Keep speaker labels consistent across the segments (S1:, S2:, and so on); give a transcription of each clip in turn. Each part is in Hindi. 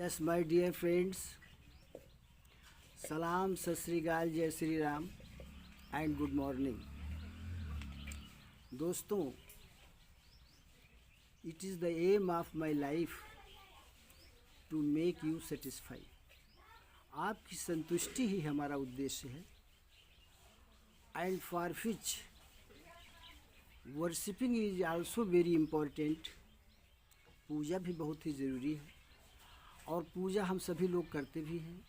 S1: यस माय डियर फ्रेंड्स, सलाम, सत श्री अकाल, जय Shri Ram and good morning. दोस्तों, it is the aim of my life to make you satisfy. आपकी संतुष्टि ही हमारा उद्देश्य है। And for which worshipping is also very important. पूजा भी बहुत ही ज़रूरी है और पूजा हम सभी लोग करते भी हैं।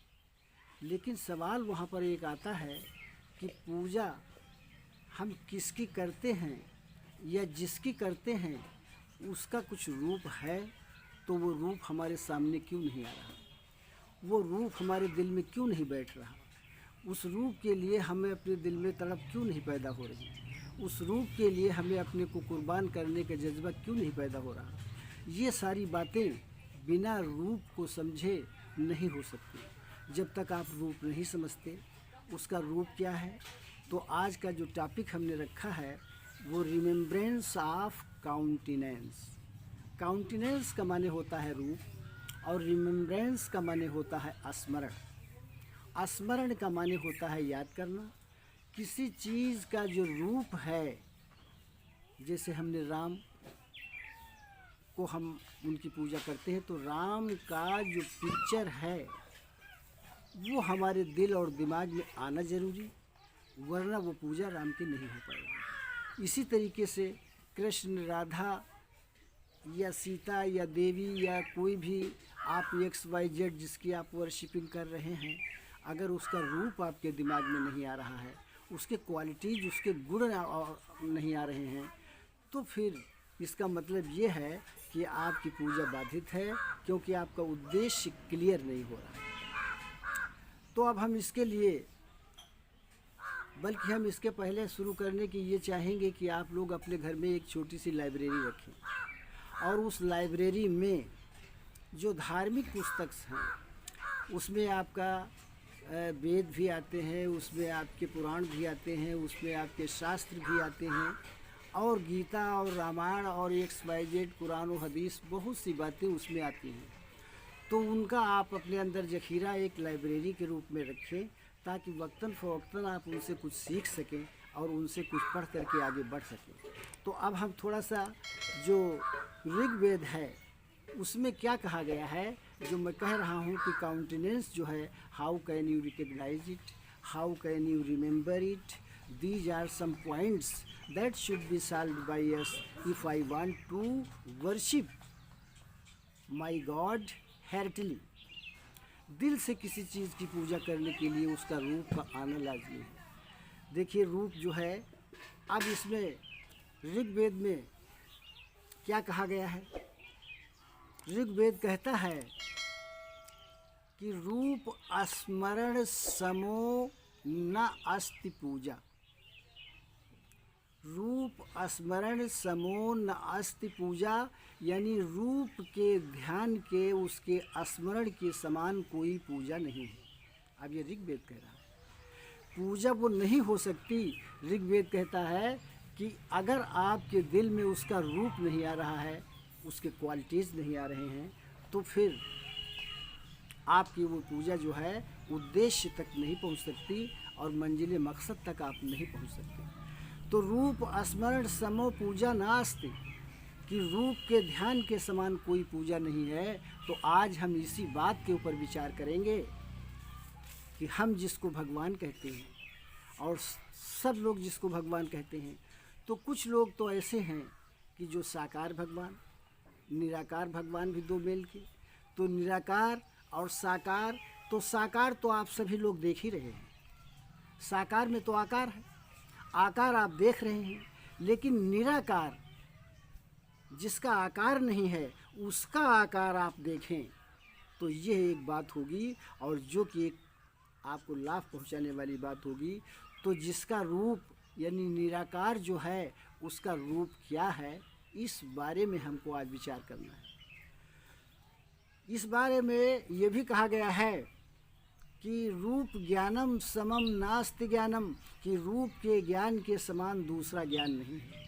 S1: लेकिन सवाल वहाँ पर एक आता है कि पूजा हम किसकी करते हैं या जिसकी करते हैं उसका कुछ रूप है, तो वो रूप हमारे सामने क्यों नहीं आ रहा, वो रूप हमारे दिल में क्यों नहीं बैठ रहा, उस रूप के लिए हमें अपने दिल में तड़प क्यों नहीं पैदा हो रही, उस रूप के लिए हमें अपने को कुर्बान करने का जज्बा क्यों नहीं पैदा हो रहा। ये सारी बातें बिना रूप को समझे नहीं हो सकती। जब तक आप रूप नहीं समझते उसका रूप क्या है, तो आज का जो टॉपिक हमने रखा है वो रिमेम्ब्रेंस ऑफ काउंटिनेंस। काउंटिनेंस का माने होता है रूप और रिमेम्ब्रेंस का माने होता है स्मरण। स्मरण का माने होता है याद करना। किसी चीज़ का जो रूप है, जैसे हमने राम को हम उनकी पूजा करते हैं, तो राम का जो पिक्चर है वो हमारे दिल और दिमाग में आना ज़रूरी, वरना वो पूजा राम की नहीं हो पाएगी। इसी तरीके से कृष्ण, राधा या सीता या देवी या कोई भी आप XYZ जिसकी आप वर्शिपिंग कर रहे हैं, अगर उसका रूप आपके दिमाग में नहीं आ रहा है, उसके क्वालिटीज़, उसके गुण नहीं आ रहे हैं, तो फिर इसका मतलब ये है कि आपकी पूजा बाधित है, क्योंकि आपका उद्देश्य क्लियर नहीं हो रहा। तो अब हम इसके लिए, बल्कि हम इसके पहले शुरू करने की ये चाहेंगे कि आप लोग अपने घर में एक छोटी सी लाइब्रेरी रखें और उस लाइब्रेरी में जो धार्मिक पुस्तक हैं उसमें आपका वेद भी आते हैं, उसमें आपके पुराण भी आते हैं, उसमें आपके शास्त्र भी आते हैं, और गीता और रामायण और XYZ कुरान और हदीस, बहुत सी बातें उसमें आती हैं। तो उनका आप अपने अंदर जखीरा एक लाइब्रेरी के रूप में रखें, ताकि वक्तन फ़वक्तन आप उनसे कुछ सीख सकें और उनसे कुछ पढ़ करके आगे बढ़ सकें। तो अब हम थोड़ा सा जो ऋग्वेद है उसमें क्या कहा गया है, जो मैं कह रहा हूँ कि काउंटिनेंस जो है, how can you recognise it, how can you remember it, these are some points that should be solved by us if I want to worship my God heartily। दिल से किसी चीज़ की पूजा करने के लिए उसका रूप का आना लाजमी है। देखिए रूप जो है, अब इसमें ऋग्वेद में क्या कहा गया है। ऋग्वेद कहता है कि रूप स्मरण समो न अस्ति पूजा। रूप स्मरण समो न अस्ति पूजा, यानी रूप के ध्यान के, उसके स्मरण के समान कोई पूजा नहीं है। अब ये ऋग्वेद कह रहा है, पूजा वो नहीं हो सकती। ऋग्वेद कहता है कि अगर आपके दिल में उसका रूप नहीं आ रहा है, उसके क्वालिटीज़ नहीं आ रहे हैं, तो फिर आपकी वो पूजा जो है उद्देश्य तक नहीं पहुंच सकती और मंजिल मकसद तक आप नहीं पहुंच सकते। तो रूप स्मरण समो पूजा नास्ति, कि रूप के ध्यान के समान कोई पूजा नहीं है। तो आज हम इसी बात के ऊपर विचार करेंगे कि हम जिसको भगवान कहते हैं और सब लोग जिसको भगवान कहते हैं, तो कुछ लोग तो ऐसे हैं कि जो साकार भगवान, निराकार भगवान भी दो मेल के। तो निराकार और साकार, तो साकार तो आप सभी लोग देख ही रहे हैं, साकार में तो आकार है, आकार आप देख रहे हैं, लेकिन निराकार जिसका आकार नहीं है उसका आकार आप देखें, तो यह एक बात होगी, और जो कि एक आपको लाभ पहुंचाने वाली बात होगी। तो जिसका रूप यानी निराकार जो है, उसका रूप क्या है, इस बारे में हमको आज विचार करना है। इस बारे में ये भी कहा गया है कि रूप ज्ञानम समम नास्ति ज्ञानम, कि रूप के ज्ञान के समान दूसरा ज्ञान नहीं है।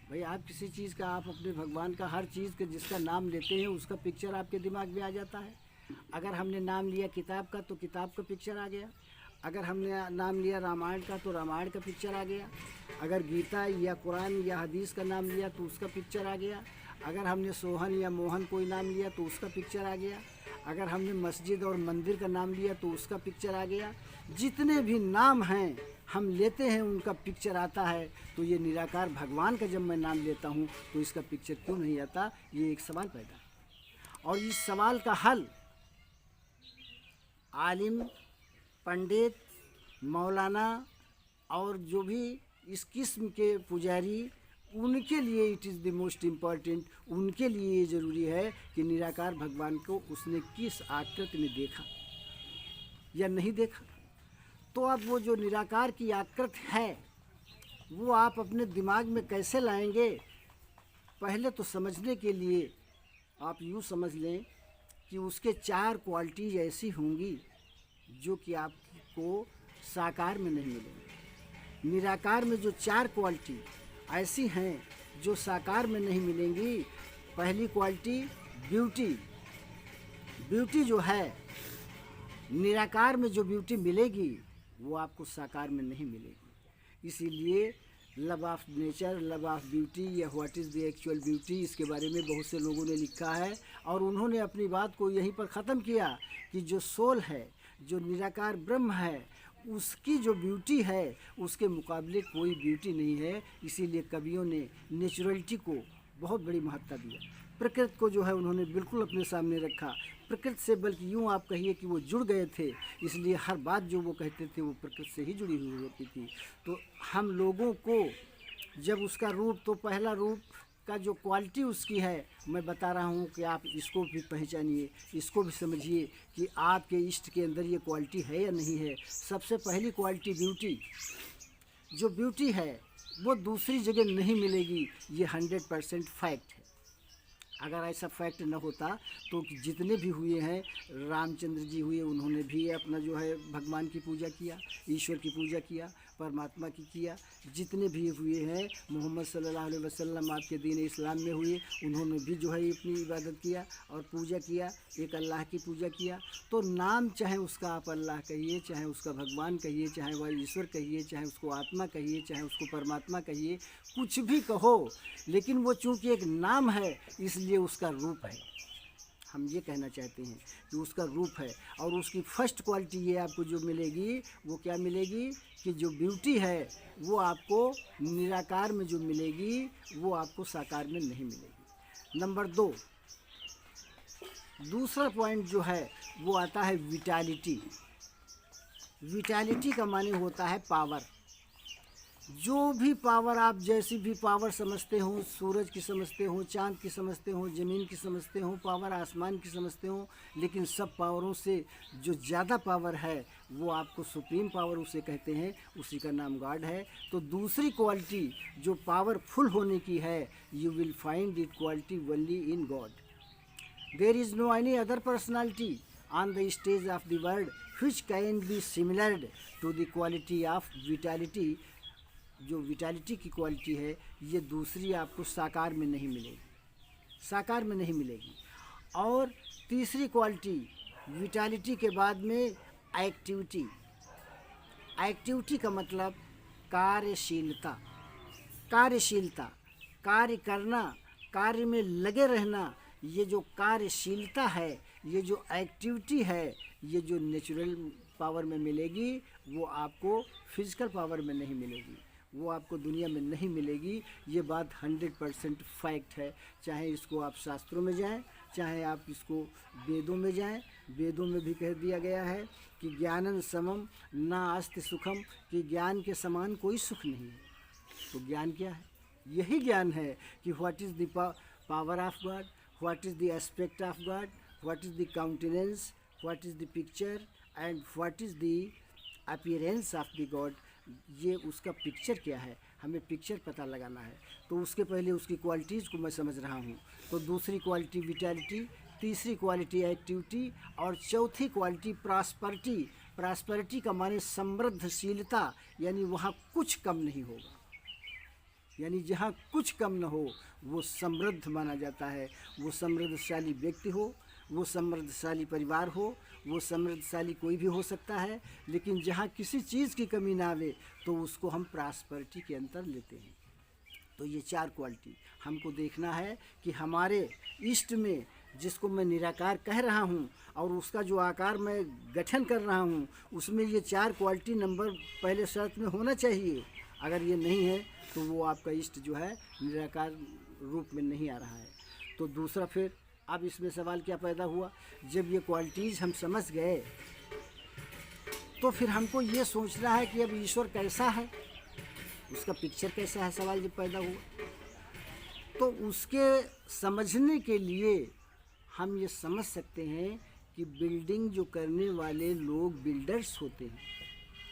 S1: भाई आप किसी चीज़ का, आप अपने भगवान का, हर चीज़ का जिसका नाम लेते हैं उसका पिक्चर आपके दिमाग में आ जाता है। अगर हमने नाम लिया किताब का तो किताब का पिक्चर आ गया, अगर हमने नाम लिया रामायण का तो रामायण का पिक्चर आ गया, अगर गीता या कुरान या हदीस का नाम लिया तो उसका पिक्चर आ गया, अगर हमने सोहन या मोहन कोई नाम लिया तो उसका पिक्चर आ गया, अगर हमने मस्जिद और मंदिर का नाम लिया तो उसका पिक्चर आ गया। जितने भी नाम हैं हम लेते हैं उनका पिक्चर आता है। तो ये निराकार भगवान का जब मैं नाम लेता हूँ तो इसका पिक्चर क्यों नहीं आता, ये एक सवाल पैदा है। और इस सवाल का हल आलिम, पंडित, मौलाना और जो भी इस किस्म के पुजारी, उनके लिए it is the most important. उनके लिए ये ज़रूरी है कि निराकार भगवान को उसने किस आकृति में देखा या नहीं देखा। तो अब वो जो निराकार की आकृति है वो आप अपने दिमाग में कैसे लाएंगे, पहले तो समझने के लिए आप यूँ समझ लें कि उसके 4 क्वालिटीज़ ऐसी होंगी जो कि आपको साकार में नहीं मिलेंगी। निराकार में जो 4 क्वालिटी ऐसी हैं जो साकार में नहीं मिलेंगी। पहली क्वालिटी ब्यूटी। ब्यूटी जो है निराकार में जो ब्यूटी मिलेगी वो आपको साकार में नहीं मिलेगी। इसीलिए love of nature, love of beauty या what is the actual beauty, इसके बारे में बहुत से लोगों ने लिखा है और उन्होंने अपनी बात को यहीं पर ख़त्म किया कि जो सोल है, जो निराकार ब्रह्म है, उसकी जो ब्यूटी है उसके मुकाबले कोई ब्यूटी नहीं है। इसीलिए कवियों ने नेचुरलिटी को बहुत बड़ी महत्ता दिया। प्रकृति को जो है उन्होंने बिल्कुल अपने सामने रखा। प्रकृति से बल्कि यूँ आप कहिए कि वो जुड़ गए थे, इसलिए हर बात जो वो कहते थे वो प्रकृति से ही जुड़ी हुई होती थी। तो हम लोगों को जब उसका रूप, तो पहला रूप का जो क्वालिटी उसकी है मैं बता रहा हूँ कि आप इसको भी पहचानिए, इसको भी समझिए कि आपके इष्ट के अंदर ये क्वालिटी है या नहीं है। सबसे पहली क्वालिटी ब्यूटी। जो ब्यूटी है वो दूसरी जगह नहीं मिलेगी, ये 100% फैक्ट है। अगर ऐसा फैक्ट न होता तो जितने भी हुए हैं, रामचंद्र जी हुए, उन्होंने भी अपना जो है भगवान की पूजा किया, ईश्वर की पूजा किया, परमात्मा की किया। जितने भी हुए हैं, मोहम्मद सल्लल्लाहु अलैहि वसल्लम आपके दीन इस्लाम में हुए, उन्होंने भी जो है अपनी इबादत किया और पूजा किया, एक अल्लाह की पूजा किया। तो नाम चाहे उसका आप अल्लाह कहिए, चाहे उसका भगवान कहिए, चाहे वह ईश्वर कहिए, चाहे उसको आत्मा कहिए, चाहे उसको परमात्मा कहिए, कुछ भी कहो, लेकिन वो चूँकि एक नाम है इसलिए उसका रूप है। हम ये कहना चाहते हैं कि उसका रूप है। और उसकी फर्स्ट क्वालिटी ये आपको जो मिलेगी वो क्या मिलेगी कि जो ब्यूटी है वो आपको निराकार में जो मिलेगी वो आपको साकार में नहीं मिलेगी। नंबर 2, दूसरा पॉइंट जो है वो आता है विटालिटी। विटालिटी का माने होता है पावर। जो भी पावर आप जैसी भी पावर समझते हो, सूरज की समझते हो, चांद की समझते हो, ज़मीन की समझते हो, पावर आसमान की समझते हो, लेकिन सब पावरों से जो ज़्यादा पावर है वो आपको सुप्रीम पावर उसे कहते हैं, उसी का नाम गॉड है। तो दूसरी क्वालिटी जो पावरफुल होने की है, you will find it quality only in God. There is no any other personality on the stage of the world which can be similar to the quality of vitality। जो विटालिटी की क्वालिटी है ये दूसरी आपको साकार में नहीं मिलेगी, साकार में नहीं मिलेगी। और तीसरी क्वालिटी विटालिटी के बाद में एक्टिविटी। एक्टिविटी का मतलब कार्यशीलता। कार्यशीलता, कार्य करना, कार्य में लगे रहना। ये जो कार्यशीलता है, ये जो एक्टिविटी है, ये जो नेचुरल पावर में मिलेगी वो आपको फिजिकल पावर में नहीं मिलेगी, वो आपको दुनिया में नहीं मिलेगी। ये बात 100% फैक्ट है। चाहे इसको आप शास्त्रों में जाएं, चाहे आप इसको वेदों में जाएं। वेदों में भी कह दिया गया है कि ज्ञानन समम ना अस्ति सुखम, कि ज्ञान के समान कोई सुख नहीं है। तो ज्ञान क्या है? यही ज्ञान है कि what is the power of God, what is the aspect of God, what is the countenance, what is the picture and what is the appearance of the God. ये उसका पिक्चर क्या है, हमें पिक्चर पता लगाना है। तो उसके पहले उसकी क्वालिटीज़ को मैं समझ रहा हूँ। तो दूसरी क्वालिटी विटालिटी, तीसरी क्वालिटी एक्टिविटी और चौथी क्वालिटी प्रॉस्पेरिटी। प्रॉस्पेरिटी का माने समृद्धशीलता, यानी वहाँ कुछ कम नहीं होगा, यानी जहाँ कुछ कम न हो वो समृद्ध माना जाता है। वो समृद्धशाली व्यक्ति हो, वो समृद्धशाली परिवार हो, वो समृद्धशाली कोई भी हो सकता है, लेकिन जहाँ किसी चीज़ की कमी ना आवे तो उसको हम प्रॉस्पेरिटी के अंतर लेते हैं। तो ये 4 क्वालिटी हमको देखना है कि हमारे इष्ट में, जिसको मैं निराकार कह रहा हूँ और उसका जो आकार मैं गठन कर रहा हूँ, उसमें ये 4 क्वालिटी नंबर पहले शर्त में होना चाहिए। अगर ये नहीं है तो वो आपका इष्ट जो है निराकार रूप में नहीं आ रहा है। तो दूसरा, फिर अब इसमें सवाल क्या पैदा हुआ, जब ये क्वालिटीज़ हम समझ गए तो फिर हमको ये सोचना है कि अब ईश्वर कैसा है, उसका पिक्चर कैसा है, सवाल जब पैदा हुआ। तो उसके समझने के लिए हम ये समझ सकते हैं कि बिल्डिंग जो करने वाले लोग बिल्डर्स होते हैं,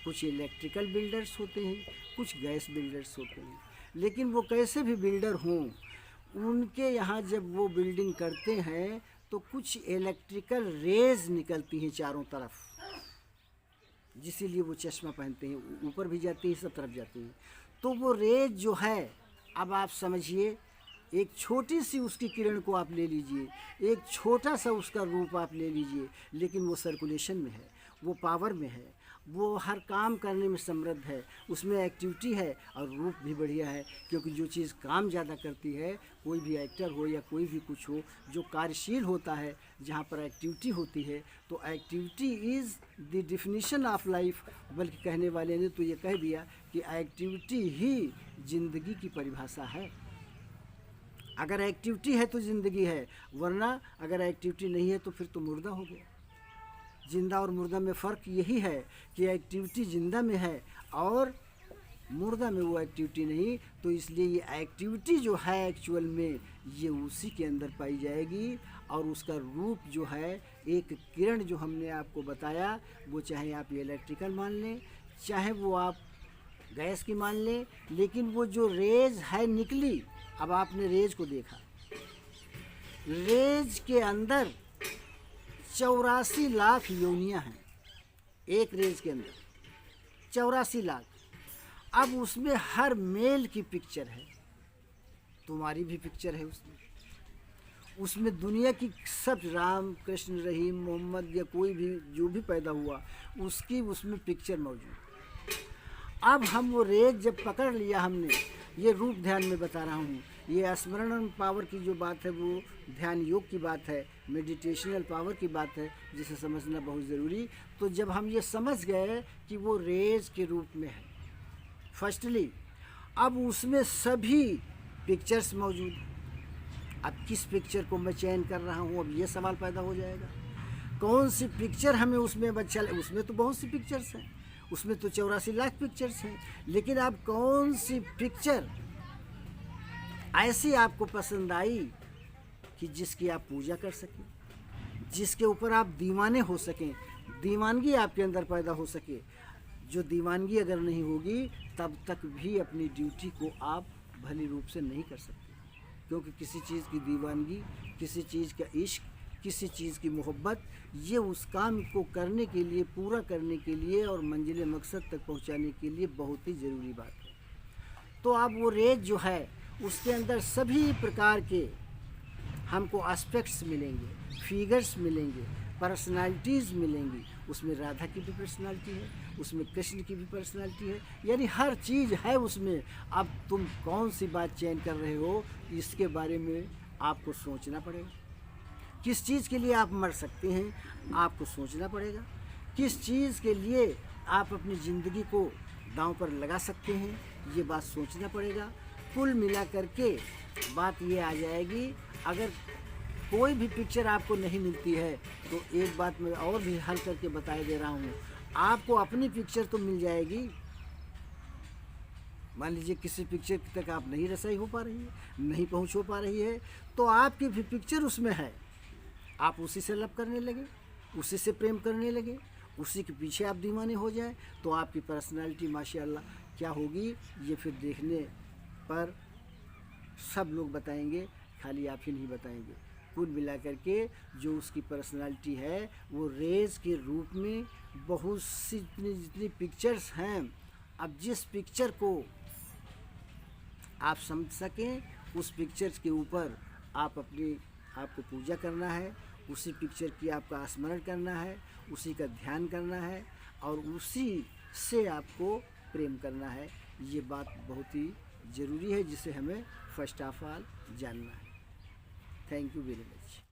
S1: कुछ इलेक्ट्रिकल बिल्डर्स होते हैं, कुछ गैस बिल्डर्स होते हैं, लेकिन वो कैसे भी बिल्डर हों, उनके यहाँ जब वो बिल्डिंग करते हैं तो कुछ इलेक्ट्रिकल रेज निकलती हैं चारों तरफ, जिसीलिए वो चश्मा पहनते हैं, ऊपर भी जाती है, सब तरफ जाती हैं। तो वो रेज जो है, अब आप समझिए, एक छोटी सी उसकी किरण को आप ले लीजिए, एक छोटा सा उसका रूप आप ले लीजिए, लेकिन वो सर्कुलेशन में है, वो पावर में है, वो हर काम करने में समृद्ध है, उसमें एक्टिविटी है और रूप भी बढ़िया है। क्योंकि जो चीज़ काम ज़्यादा करती है, कोई भी एक्टर हो या कोई भी कुछ हो, जो कार्यशील होता है, जहाँ पर एक्टिविटी होती है, तो activity is the definition of life. बल्कि कहने वाले ने तो ये कह दिया कि एक्टिविटी ही जिंदगी की परिभाषा है। अगर एक्टिविटी है तो ज़िंदगी है, वरना अगर एक्टिविटी नहीं है तो फिर तो मुर्दा हो गया। जिंदा और मुर्दा में फ़र्क यही है कि एक्टिविटी जिंदा में है और मुर्दा में वो एक्टिविटी नहीं। तो इसलिए ये एक्टिविटी जो है एक्चुअल में ये उसी के अंदर पाई जाएगी। और उसका रूप जो है, एक किरण जो हमने आपको बताया, वो चाहे आप इलेक्ट्रिकल मान लें, चाहे वो आप गैस की मान लें, लेकिन वो जो रेज है निकली, अब आपने रेज को देखा, रेज के अंदर 84 लाख योनियां हैं, एक रेज के अंदर 84 लाख। अब उसमें हर मेल की पिक्चर है, तुम्हारी भी पिक्चर है उसमें दुनिया की सब, राम कृष्ण रहीम मोहम्मद या कोई भी जो भी पैदा हुआ उसकी उसमें पिक्चर मौजूद। अब हम वो रेज जब पकड़ लिया हमने, ये रूप ध्यान में बता रहा हूँ, ये स्मरण पावर की जो बात है वो ध्यान योग की बात है, मेडिटेशनल पावर की बात है, जिसे समझना बहुत ज़रूरी। तो जब हम ये समझ गए कि वो रेज के रूप में है फर्स्टली, अब उसमें सभी पिक्चर्स मौजूद। अब किस पिक्चर को मैं चयन कर रहा हूँ, अब ये सवाल पैदा हो जाएगा, कौन सी पिक्चर हमें उसमें अच्छा लगे। उसमें तो बहुत सी पिक्चर्स हैं, उसमें तो 84 लाख पिक्चर्स हैं, लेकिन अब कौन सी पिक्चर ऐसी आपको पसंद आई कि जिसकी आप पूजा कर सकें, जिसके ऊपर आप दीवाने हो सकें, दीवानगी आपके अंदर पैदा हो सके। जो दीवानगी अगर नहीं होगी तब तक भी अपनी ड्यूटी को आप भली रूप से नहीं कर सकते। क्योंकि किसी चीज़ की दीवानगी, किसी चीज़ का इश्क, किसी चीज़ की मोहब्बत, ये उस काम को करने के लिए, पूरा करने के लिए और मंजिल मकसद तक पहुंचाने के लिए बहुत ही ज़रूरी बात है। तो अब वो रेज जो है उसके अंदर सभी प्रकार के हमको एस्पेक्ट्स मिलेंगे, फिगर्स मिलेंगे, पर्सनालिटीज़ मिलेंगी। उसमें राधा की भी पर्सनालिटी है, उसमें कृष्ण की भी पर्सनालिटी है, यानी हर चीज़ है उसमें। अब तुम कौन सी बात चयन कर रहे हो, इसके बारे में आपको सोचना पड़ेगा। किस चीज़ के लिए आप मर सकते हैं, आपको सोचना पड़ेगा। किस चीज़ के लिए आप अपनी ज़िंदगी को दांव पर लगा सकते हैं, ये बात सोचना पड़ेगा। कुल मिला करके बात ये आ जाएगी, अगर कोई भी पिक्चर आपको नहीं मिलती है तो एक बात मैं और भी हल करके बता दे रहा हूँ, आपको अपनी पिक्चर तो मिल जाएगी। मान लीजिए किसी पिक्चर तक आप नहीं रसाई हो पा रही है, नहीं पहुँच हो पा रही है, तो आपकी भी पिक्चर उसमें है, आप उसी से लव करने लगे, उसी से प्रेम करने लगे, उसी के पीछे आप दीवाने हो जाए, तो आपकी पर्सनालिटी माशाअल्लाह क्या होगी, ये फिर देखने पर सब लोग बताएंगे, खाली आप ही नहीं बताएंगे। कुल मिलाकर के जो उसकी पर्सनालिटी है वो रेज के रूप में बहुत सी जितनी पिक्चर्स हैं। अब जिस पिक्चर को आप समझ सकें, उस पिक्चर्स के ऊपर आप आपको पूजा करना है, उसी पिक्चर की आपका स्मरण करना है, उसी का ध्यान करना है और उसी से आपको प्रेम करना है। ये बात बहुत ही ज़रूरी है जिसे हमें फर्स्ट ऑफ ऑल जानना है। Thank you very much.